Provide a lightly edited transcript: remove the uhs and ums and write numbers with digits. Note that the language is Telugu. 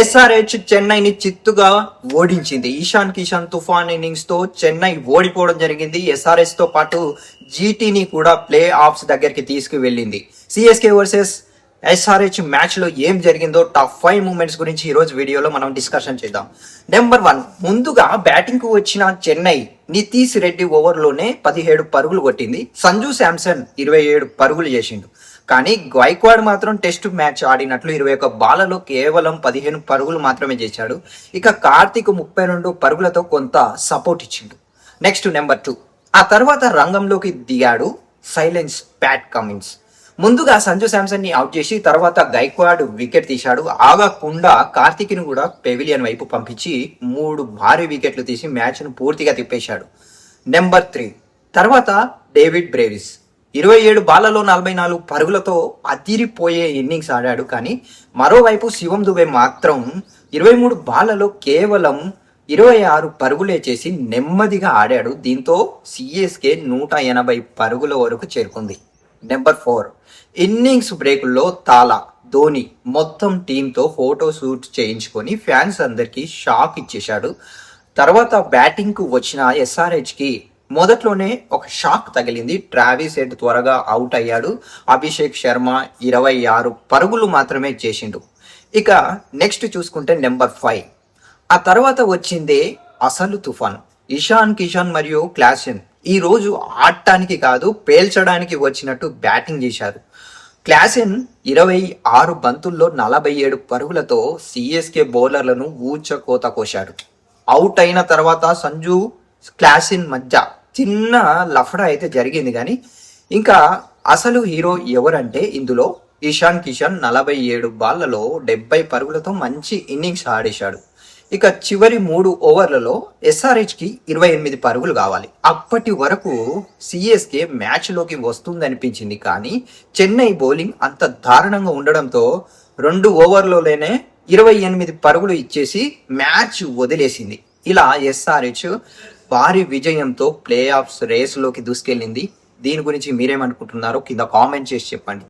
ఎస్ఆర్హెచ్ చెన్నైని చిత్తుగా ఓడించింది. ఇషాన్ కిషన్ తుఫాన్ ఇన్నింగ్స్ తో చెన్నై ఓడిపోవడం జరిగింది. ఎస్ఆర్హెచ్ తో పాటు జీటీని కూడా ప్లే ఆఫ్స్ దగ్గరికి తీసుకువెళ్ళింది. సిఎస్కే వర్సెస్ ఎస్ఆర్హెచ్ మ్యాచ్ లో ఏం జరిగిందో టాప్ 5 మూమెంట్స్ గురించి ఈ రోజు వీడియోలో మనం డిస్కషన్ చేద్దాం. నెంబర్ 1, ముందుగా బ్యాటింగ్ కు వచ్చిన చెన్నై నితీష్ రెడ్డి ఓవర్లోనే 17 పరుగులు కొట్టింది. సంజు శాంసన్ 27 పరుగులు చేసిండు. కానీ గైక్వాడ్ మాత్రం టెస్ట్ మ్యాచ్ ఆడినట్లు 21 బాలలో కేవలం 15 పరుగులు మాత్రమే చేశాడు. ఇక కార్తిక్ 32 పరుగులతో కొంత సపోర్ట్ ఇచ్చిండు. నెక్స్ట్ నెంబర్ 2, ఆ తర్వాత రంగంలోకి దిగాడు సైలెన్స్ ప్యాట్ కమిన్స్. ముందుగా సంజు శాంసన్ ని అవుట్ చేసి తర్వాత గైక్వాడ్ వికెట్ తీశాడు. ఆగకుండా కార్తిక్ ని కూడా పెవిలియన్ వైపు పంపించి 3 భారీ వికెట్లు తీసి మ్యాచ్ ను పూర్తిగా తిప్పేశాడు. నెంబర్ 3, తర్వాత డేవిడ్ బ్రేవిస్ 27 బాలలో 44 పరుగులతో అదిరిపోయే ఇన్నింగ్స్ ఆడాడు. కానీ మరోవైపు శివం దుబే మాత్రం 23 బాలలో కేవలం 26 పరుగులే చేసి నెమ్మదిగా ఆడాడు. దీంతో సిఎస్కే 180 పరుగుల వరకు చేరుకుంది. నెంబర్ 4, ఇన్నింగ్స్ బ్రేకుల్లో తాలా ధోని మొత్తం టీంతో ఫోటో షూట్ చేయించుకొని ఫ్యాన్స్ అందరికీ షాక్ ఇచ్చేశాడు. తర్వాత బ్యాటింగ్ కు వచ్చిన ఎస్ఆర్హెచ్ కి మొదట్లోనే ఒక షాక్ తగిలింది. ట్రావిస్ హెడ్ త్వరగా అవుట్ అయ్యాడు. అభిషేక్ శర్మ 26 పరుగులు మాత్రమే చేసిండు. ఇక నెక్స్ట్ చూసుకుంటే నెంబర్ 5, ఆ తర్వాత వచ్చిందే అసలు తుఫాన్. ఇషాన్ కిషన్ మరియు క్లాసెన్ ఈ రోజు ఆడటానికి కాదు పేల్చడానికి వచ్చినట్టు బ్యాటింగ్ చేశారు. క్లాసెన్ 26 బంతుల్లో 47 పరుగులతో సిఎస్కే బౌలర్లను ఊచకోత కోశాడు. అవుట్ అయిన తర్వాత సంజు క్లాసెన్ మధ్య చిన్న లఫడా అయితే జరిగింది. కానీ ఇంకా అసలు హీరో ఎవరంటే ఇందులో ఇషాన్ కిషన్ 47 బాళ్లలో 70 పరుగులతో మంచి ఇన్నింగ్స్ ఆడేశాడు. ఇక చివరి 3 ఓవర్లలో ఎస్ఆర్హెచ్ కి 28 పరుగులు కావాలి. అప్పటి వరకు సిఎస్కే మ్యాచ్ లోకి వస్తుందనిపించింది. కానీ చెన్నై బౌలింగ్ అంత దారుణంగా ఉండడంతో 2 ఓవర్లలోనే 28 పరుగులు ఇచ్చేసి మ్యాచ్ వదిలేసింది. ఇలా ఎస్ఆర్హెచ్ భారీ విజయంతో ప్లే ఆఫ్స్ రేసులోకి దూసుకెళ్ళింది. దీని గురించి మీరేమనుకుంటున్నారో కింద కామెంట్ చేసి చెప్పండి.